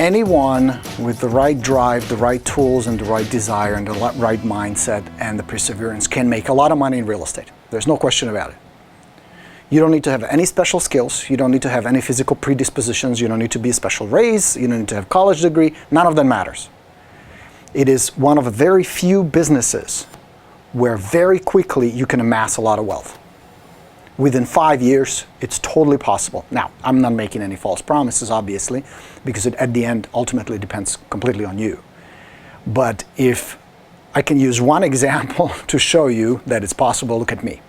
Anyone with the right drive, the right tools, and the right desire, and the right mindset, and the perseverance can make a lot of money in real estate. There's no question about it. You don't need to have any special skills. You don't need to have any physical predispositions. You don't need to be a special race. You don't need to have a college degree. None of that matters. It is one of the very few businesses where very quickly you can amass a lot of wealth. Within 5 years, it's totally possible. Now, I'm not making any false promises, obviously, because it, at the end, ultimately depends completely on you. But if I can use one example to show you that it's possible, look at me.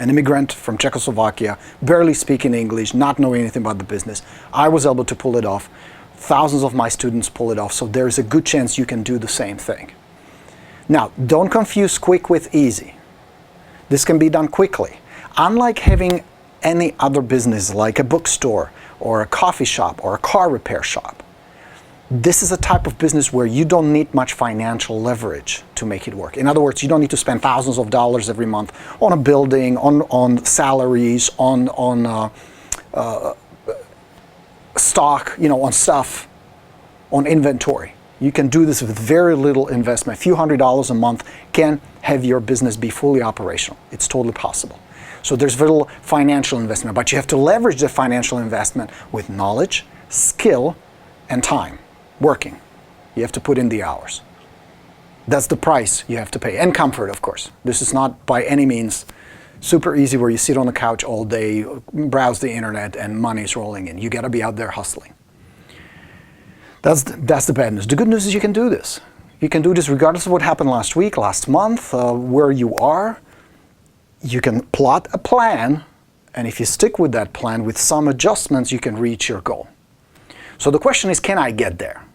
An immigrant from Czechoslovakia, barely speaking English, not knowing anything about the business. I was able to pull it off. Thousands of my students pull it off, so there's a good chance you can do the same thing. Now, don't confuse quick with easy. This can be done quickly. Unlike having any other business like a bookstore or a coffee shop or a car repair shop, this is a type of business where you don't need much financial leverage to make it work. In other words, you don't need to spend thousands of dollars every month on a building, on salaries, on stock, on stuff, on inventory. You can do this with very little investment. A few $100s a month can have your business be fully operational. It's totally possible. So there's very little financial investment, but you have to leverage the financial investment with knowledge, skill, and time. Working. You have to put in the hours. That's the price you have to pay. And comfort, of course. This is not by any means super easy where you sit on the couch all day, browse the internet, and money is rolling in. You got to be out there hustling. That's the bad news. The good news is you can do this. You can do this regardless of what happened last week, last month, where you are. You can plot a plan, and if you stick with that plan with some adjustments, you can reach your goal. So the question is, can I get there?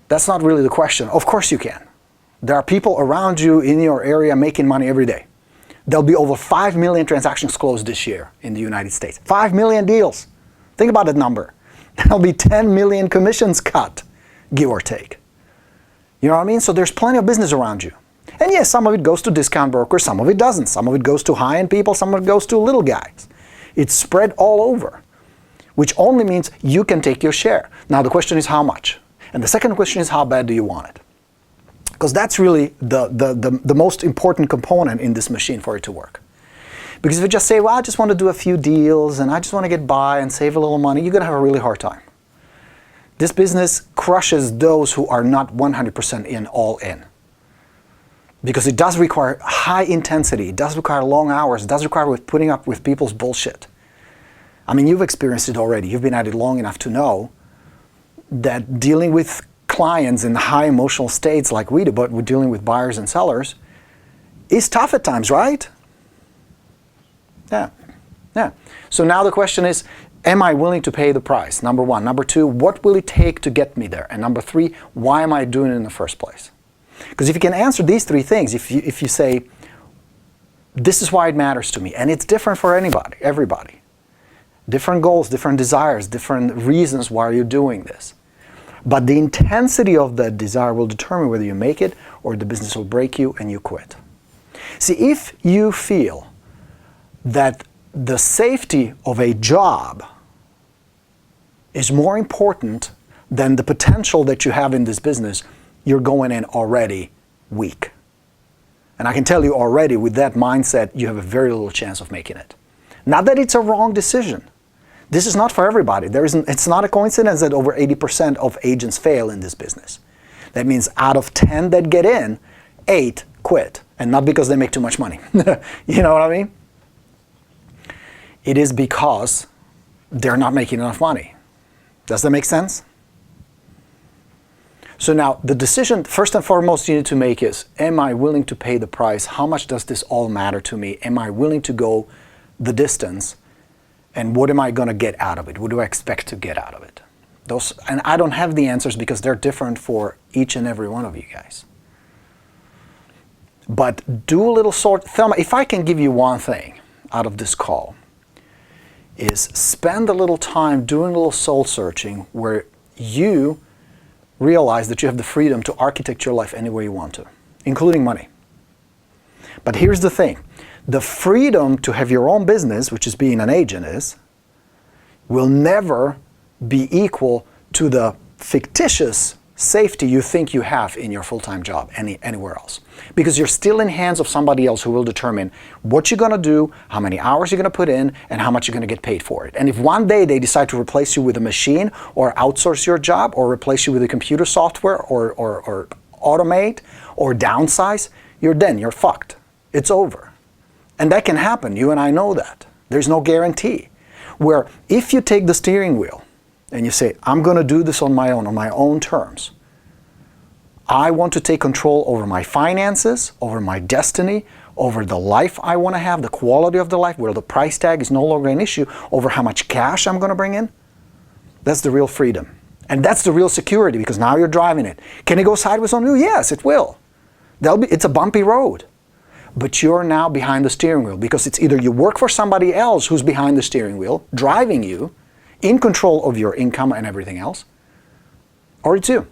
That's not really the question. Of course you can. There are people around you in your area making money every day. There'll be over 5 million transactions closed this year in the United States. 5 million deals. Think about that number. There'll be 10 million commissions cut, give or take. You know what I mean? So there's plenty of business around you. And yes, some of it goes to discount brokers, some of it doesn't. Some of it goes to high-end people, some of it goes to little guys. It's spread all over, which only means you can take your share. Now the question is how much? And the second question is how bad do you want it? Because that's really the most important component in this machine for it to work. Because if you just say, well, I just want to do a few deals and I just want to get by and save a little money, you're going to have a really hard time. This business crushes those who are not 100% in, all in. Because it does require high intensity, it does require long hours, it does require putting up with people's bullshit. I mean, you've experienced it already. You've been at it long enough to know that dealing with clients in high emotional states like we do, but we're dealing with buyers and sellers, is tough at times, right? Yeah. So now the question is, am I willing to pay the price? Number one. Number two, what will it take to get me there? And number three, why am I doing it in the first place? Because if you can answer these three things, if you say, this is why it matters to me, and it's different for everybody. Different goals, different desires, different reasons why you're doing this. But the intensity of that desire will determine whether you make it or the business will break you and you quit. See, if you feel that the safety of a job is more important than the potential that you have in this business, you're going in already weak. And I can tell you already, with that mindset, you have a very little chance of making it. Not that it's a wrong decision. This is not for everybody. It's not a coincidence that over 80% of agents fail in this business. That means out of 10 that get in, 8 quit. And not because they make too much money. You know what I mean? It is because they're not making enough money. Does that make sense? So now, the decision, first and foremost, you need to make is, am I willing to pay the price? How much does this all matter to me? Am I willing to go the distance? And what am I going to get out of it? What do I expect to get out of it? And I don't have the answers because they're different for each and every one of you guys. But do a little Thelma, if I can give you one thing out of this call, is spend a little time doing a little soul searching where you realize that you have the freedom to architect your life any way you want to, including money. But here's the thing. The freedom to have your own business, which is being an agent will never be equal to the fictitious safety you think you have in your full-time job anywhere else. Because you're still in hands of somebody else who will determine what you're going to do, how many hours you're going to put in, and how much you're going to get paid for it. And if one day they decide to replace you with a machine or outsource your job or replace you with a computer software or automate or downsize, you're fucked. It's over. And that can happen. You and I know that. There's no guarantee. Where if you take the steering wheel and you say, I'm going to do this on my own terms. I want to take control over my finances, over my destiny, over the life I want to have, the quality of the life, where the price tag is no longer an issue, over how much cash I'm going to bring in. That's the real freedom. And that's the real security, because now you're driving it. Can it go sideways on you? Yes, it will. It's a bumpy road. But you're now behind the steering wheel, because it's either you work for somebody else who's behind the steering wheel, driving you, in control of your income and everything else, or it's you.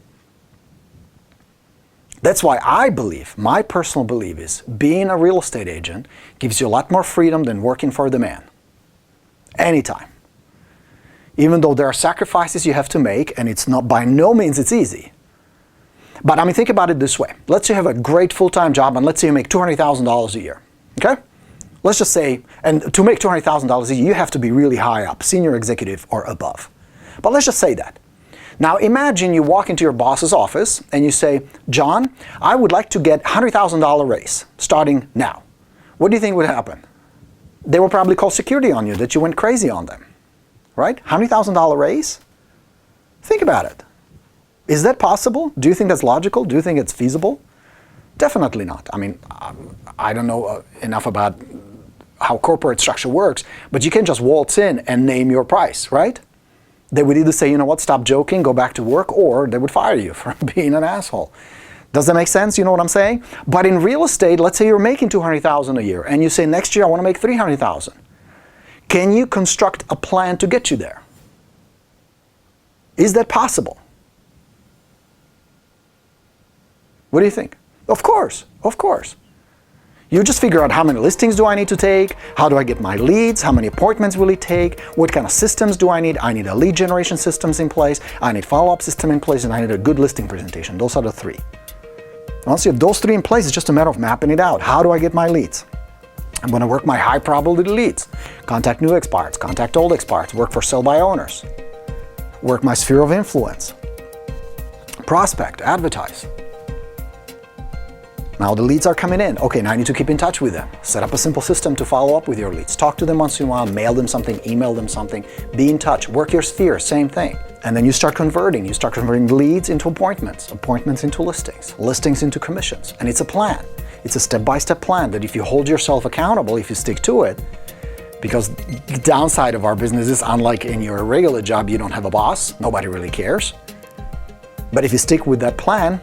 That's why I believe, my personal belief is, being a real estate agent gives you a lot more freedom than working for the man. Anytime. Even though there are sacrifices you have to make, and it's not, by no means it's easy. But I mean, think about it this way. Let's say you have a great full-time job, and let's say you make $200,000 a year, okay? Let's just say, and to make $200,000 a year, you have to be really high up, senior executive or above. But let's just say that. Now imagine you walk into your boss's office and you say, John, I would like to get $100,000 raise starting now. What do you think would happen? They will probably call security on you that you went crazy on them, right? $100,000 raise? Think about it. Is that possible? Do you think that's logical? Do you think it's feasible? Definitely not. I mean, I don't know enough about how corporate structure works, but you can just waltz in and name your price, right? They would either say, you know what, stop joking, go back to work, or they would fire you for being an asshole. Does that make sense? You know what I'm saying? But in real estate, let's say you're making $200,000 a year, and you say next year I want to make $300,000. Can you construct a plan to get you there? Is that possible? What do you think? Of course, of course. You just figure out how many listings do I need to take, how do I get my leads, how many appointments will it take, what kind of systems do I need? I need a lead generation systems in place, I need follow-up system in place, and I need a good listing presentation. Those are the three. Once you have those three in place, it's just a matter of mapping it out. How do I get my leads? I'm going to work my high probability leads. Contact new expireds, contact old expireds, work for sell by owners. Work my sphere of influence. Prospect, advertise. Now the leads are coming in. Okay, now I need to keep in touch with them. Set up a simple system to follow up with your leads. Talk to them once in a while, mail them something, email them something. Be in touch. Work your sphere, same thing. And then you start converting. You start converting leads into appointments, appointments into listings, listings into commissions. And it's a plan. It's a step-by-step plan that if you hold yourself accountable, if you stick to it, because the downside of our business is, unlike in your regular job, you don't have a boss. Nobody really cares. But if you stick with that plan,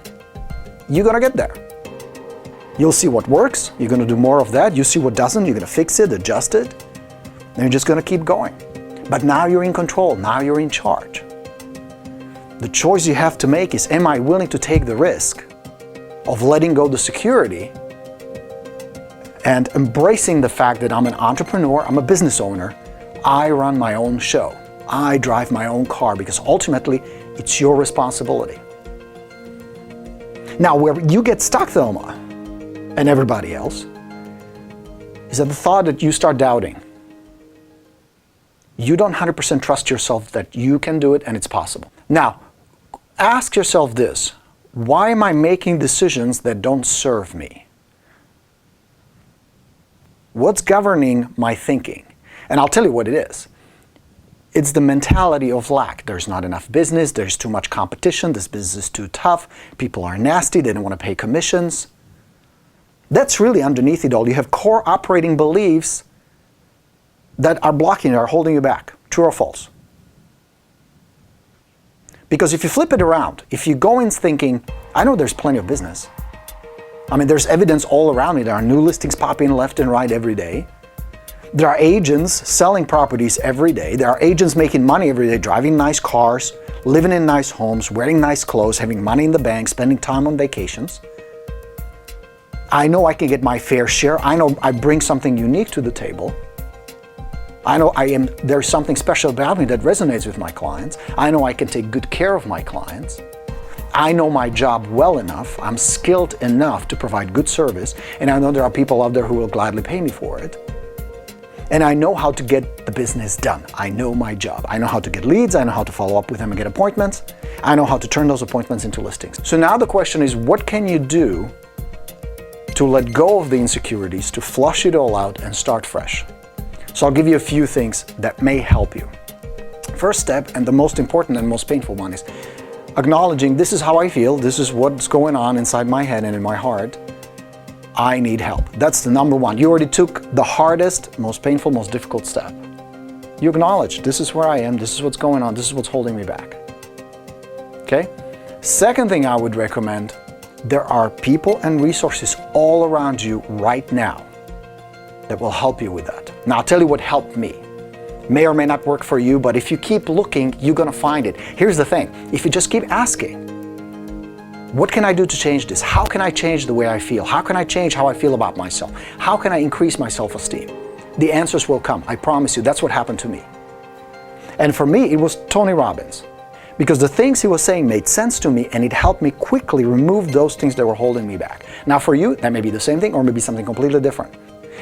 you're going to get there. You'll see what works, you're going to do more of that, you see what doesn't, you're going to fix it, adjust it, and you're just going to keep going. But now you're in control, now you're in charge. The choice you have to make is, am I willing to take the risk of letting go the security and embracing the fact that I'm an entrepreneur, I'm a business owner, I run my own show, I drive my own car, because ultimately it's your responsibility. Now where you get stuck, Thelma, and everybody else, is at the thought that you start doubting. You don't 100% trust yourself that you can do it and it's possible. Now, ask yourself this: why am I making decisions that don't serve me? What's governing my thinking? And I'll tell you what it is. It's the mentality of lack. There's not enough business, there's too much competition, this business is too tough, people are nasty, they don't want to pay commissions. That's really underneath it all. You have core operating beliefs that are blocking you, are holding you back. True or false? Because if you flip it around, if you go in thinking, I know there's plenty of business. I mean, there's evidence all around me. There are new listings popping left and right every day. There are agents selling properties every day. There are agents making money every day, driving nice cars, living in nice homes, wearing nice clothes, having money in the bank, spending time on vacations. I know I can get my fair share. I know I bring something unique to the table. I know there's something special about me that resonates with my clients. I know I can take good care of my clients. I know my job well enough. I'm skilled enough to provide good service, and I know there are people out there who will gladly pay me for it. And I know how to get the business done. I know my job. I know how to get leads. I know how to follow up with them and get appointments. I know how to turn those appointments into listings. So now the question is, what can you do to let go of the insecurities, to flush it all out and start fresh? So I'll give you a few things that may help you. First step, and the most important and most painful one, is acknowledging this is how I feel, this is what's going on inside my head and in my heart. I need help. That's the number one. You already took the hardest, most painful, most difficult step. You acknowledge, this is where I am, this is what's going on, this is what's holding me back. Okay? Second thing I would recommend, there are people and resources all around you right now that will help you with that. Now I'll tell you what helped me. May or may not work for you, but if you keep looking, you're gonna find it. Here's the thing, if you just keep asking, what can I do to change this? How can I change the way I feel? How can I change how I feel about myself? How can I increase my self-esteem? The answers will come, I promise you. That's what happened to me. And for me, it was Tony Robbins. Because the things he was saying made sense to me, and it helped me quickly remove those things that were holding me back. Now for you, that may be the same thing or maybe something completely different.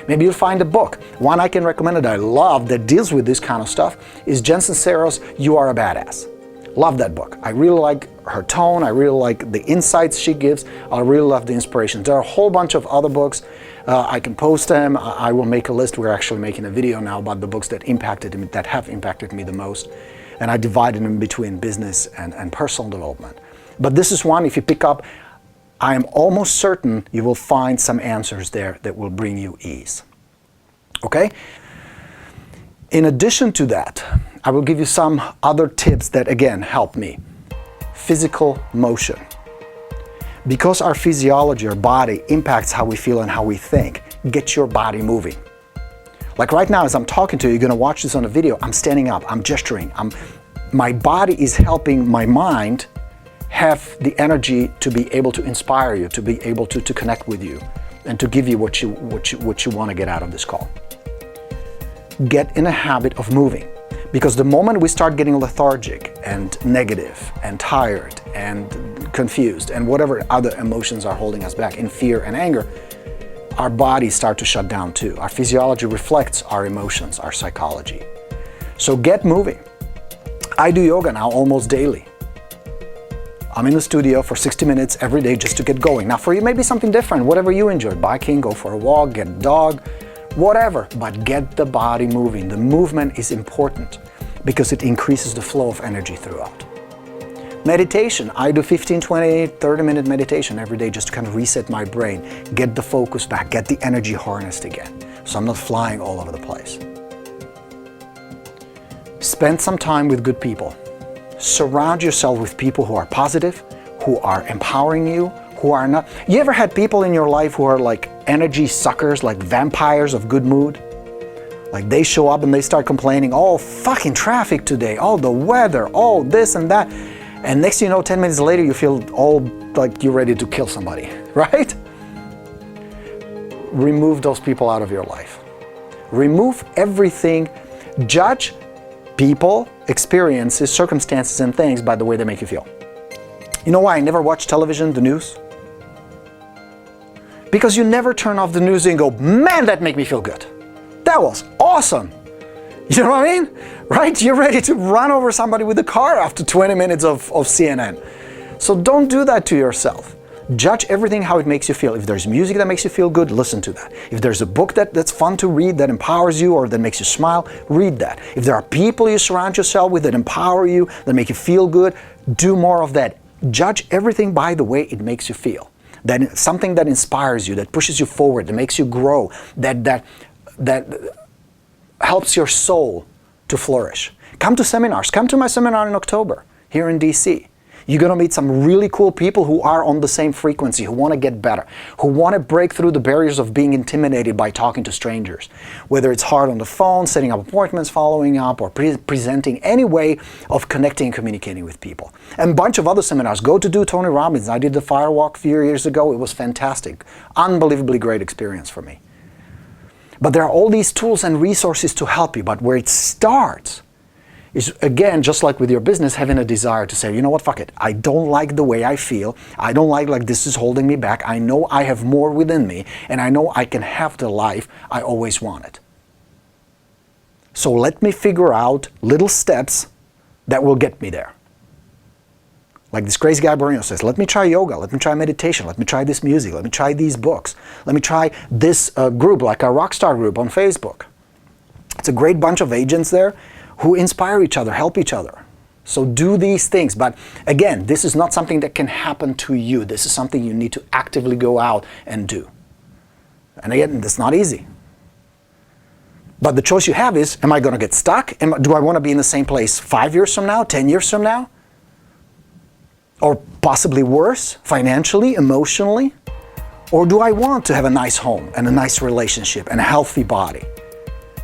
Maybe you'll find a book. One I can recommend that I love that deals with this kind of stuff is Jen Sincero's You Are a Badass. Love that book. I really like her tone. I really like the insights she gives. I really love the inspiration. There are a whole bunch of other books. I can post them. I will make a list. We're actually making a video now about the books that have impacted me the most. And I divided them between business and personal development. But this is one, if you pick up, I am almost certain you will find some answers there that will bring you ease. Okay? In addition to that, I will give you some other tips that again help me. Physical motion. Because our physiology, our body, impacts how we feel and how we think, get your body moving. Like right now as I'm talking to you, you're gonna watch this on a video, I'm standing up, I'm gesturing, my body is helping my mind have the energy to be able to inspire you, to be able to connect with you, and to give you what you want to get out of this call. Get in a habit of moving. Because the moment we start getting lethargic and negative and tired and confused and whatever other emotions are holding us back in fear and anger, our bodies start to shut down too. Our physiology reflects our emotions, our psychology. So get moving. I do yoga now almost daily. I'm in the studio for 60 minutes every day just to get going. Now for you, maybe something different, whatever you enjoy. Biking, go for a walk, get a dog, whatever, but get the body moving. The movement is important because it increases the flow of energy throughout. Meditation, I do 15, 20, 30-minute meditation every day just to kind of reset my brain, get the focus back, get the energy harnessed again, so I'm not flying all over the place. Spend some time with good people. Surround yourself with people who are positive, who are empowering you, who are not. You ever had people in your life who are like energy suckers, like vampires of good mood? Like they show up and they start complaining, oh, fucking traffic today, oh, the weather, oh, this and that. And next thing you know, 10 minutes later, you feel all like you're ready to kill somebody, right? Remove those people out of your life. Remove everything. Judge people, experiences, circumstances, and things by the way they make you feel. You know why I never watch television, the news? Because you never turn off the news and go, man, that made me feel good. That was awesome. You know what I mean? Right? You're ready to run over somebody with a car after 20 minutes of CNN. So don't do that to yourself. Judge everything how it makes you feel. If there's music that makes you feel good, listen to that. If there's a book that's fun to read, that empowers you or that makes you smile, read that. If there are people you surround yourself with that empower you, that make you feel good, do more of that. Judge everything by the way it makes you feel. That something that inspires you, that pushes you forward, that makes you grow, that helps your soul to flourish. Come to seminars. Come to my seminar in October here in DC. You're going to meet some really cool people who are on the same frequency, who want to get better, who want to break through the barriers of being intimidated by talking to strangers. Whether it's hard on the phone, setting up appointments, following up, or presenting any way of connecting and communicating with people. And a bunch of other seminars. Go to do Tony Robbins. I did the Firewalk a few years ago. It was fantastic. Unbelievably great experience for me. But there are all these tools and resources to help you. But where it starts is, again, just like with your business, having a desire to say, you know what, fuck it. I don't like the way I feel. I don't like this is holding me back. I know I have more within me, and I know I can have the life I always wanted. So let me figure out little steps that will get me there. Like this crazy guy Borino says, let me try yoga, let me try meditation, let me try this music, let me try these books, let me try this group, like our Rockstar group on Facebook. It's a great bunch of agents there who inspire each other, help each other. So do these things. But again, this is not something that can happen to you. This is something you need to actively go out and do. And again, it's not easy. But the choice you have is, am I going to get stuck? Do I want to be in the same place 5 years from now, 10 years from now? Or possibly worse, financially, emotionally? Or do I want to have a nice home and a nice relationship and a healthy body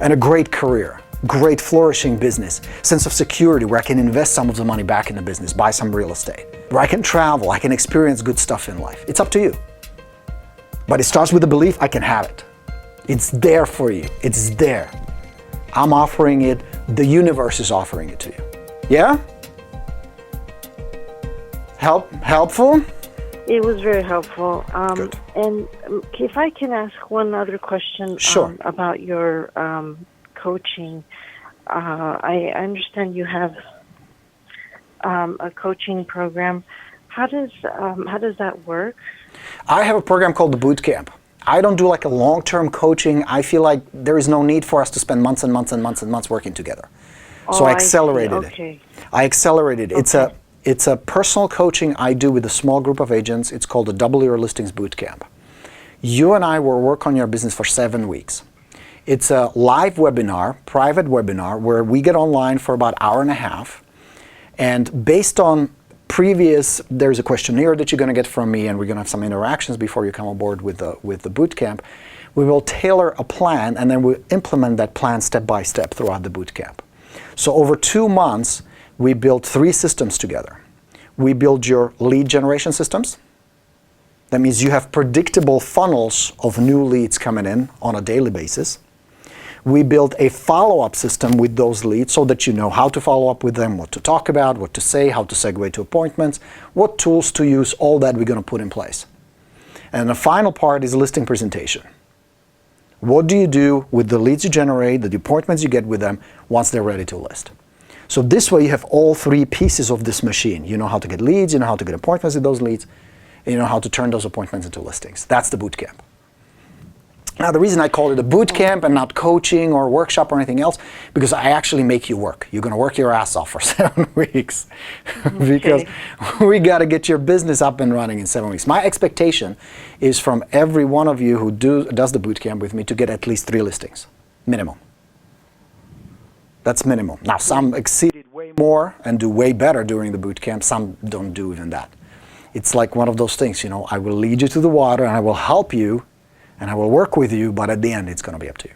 and a great career? Great flourishing business, sense of security where I can invest some of the money back in the business, buy some real estate, where I can travel, I can experience good stuff in life. It's up to you. But it starts with the belief I can have it. It's there for you. It's there. I'm offering it. The universe is offering it to you. Yeah? Helpful? It was very helpful. Good. And if I can ask one other question Sure. About your coaching. I understand you have a coaching program. How does that work? I have a program called the Boot Camp. I don't do like a long-term coaching. I feel like there is no need for us to spend months and months and months and months working together. So I accelerated it. I accelerated it. Okay. It's a personal coaching I do with a small group of agents. It's called the Double Your Listings Boot Camp. You and I will work on your business for 7 weeks. It's a live webinar, private webinar, where we get online for about an hour and a half. And based on there's a questionnaire that you're going to get from me, and we're going to have some interactions before you come aboard with the boot camp. We will tailor a plan, and then we'll implement that plan step by step throughout the boot camp. So over 2 months, we built 3 systems together. We build your lead generation systems. That means you have predictable funnels of new leads coming in on a daily basis. We build a follow-up system with those leads so that you know how to follow up with them, what to talk about, what to say, how to segue to appointments, what tools to use, all that we're going to put in place. And the final part is listing presentation. What do you do with the leads you generate, the appointments you get with them once they're ready to list? So this way you have all 3 pieces of this machine. You know how to get leads, you know how to get appointments with those leads, and you know how to turn those appointments into listings. That's the boot camp. Now, the reason I call it a boot camp and not coaching or workshop or anything else, because I actually make you work. You're going to work your ass off for 7 weeks because we got to get your business up and running in 7 weeks. My expectation is from every one of you who does the boot camp with me to get at least 3 listings, minimum. That's minimum. Now, some exceeded way more and do way better during the boot camp. Some don't do even that. It's like one of those things, I will lead you to the water and I will help you and I will work with you, but at the end, it's going to be up to you.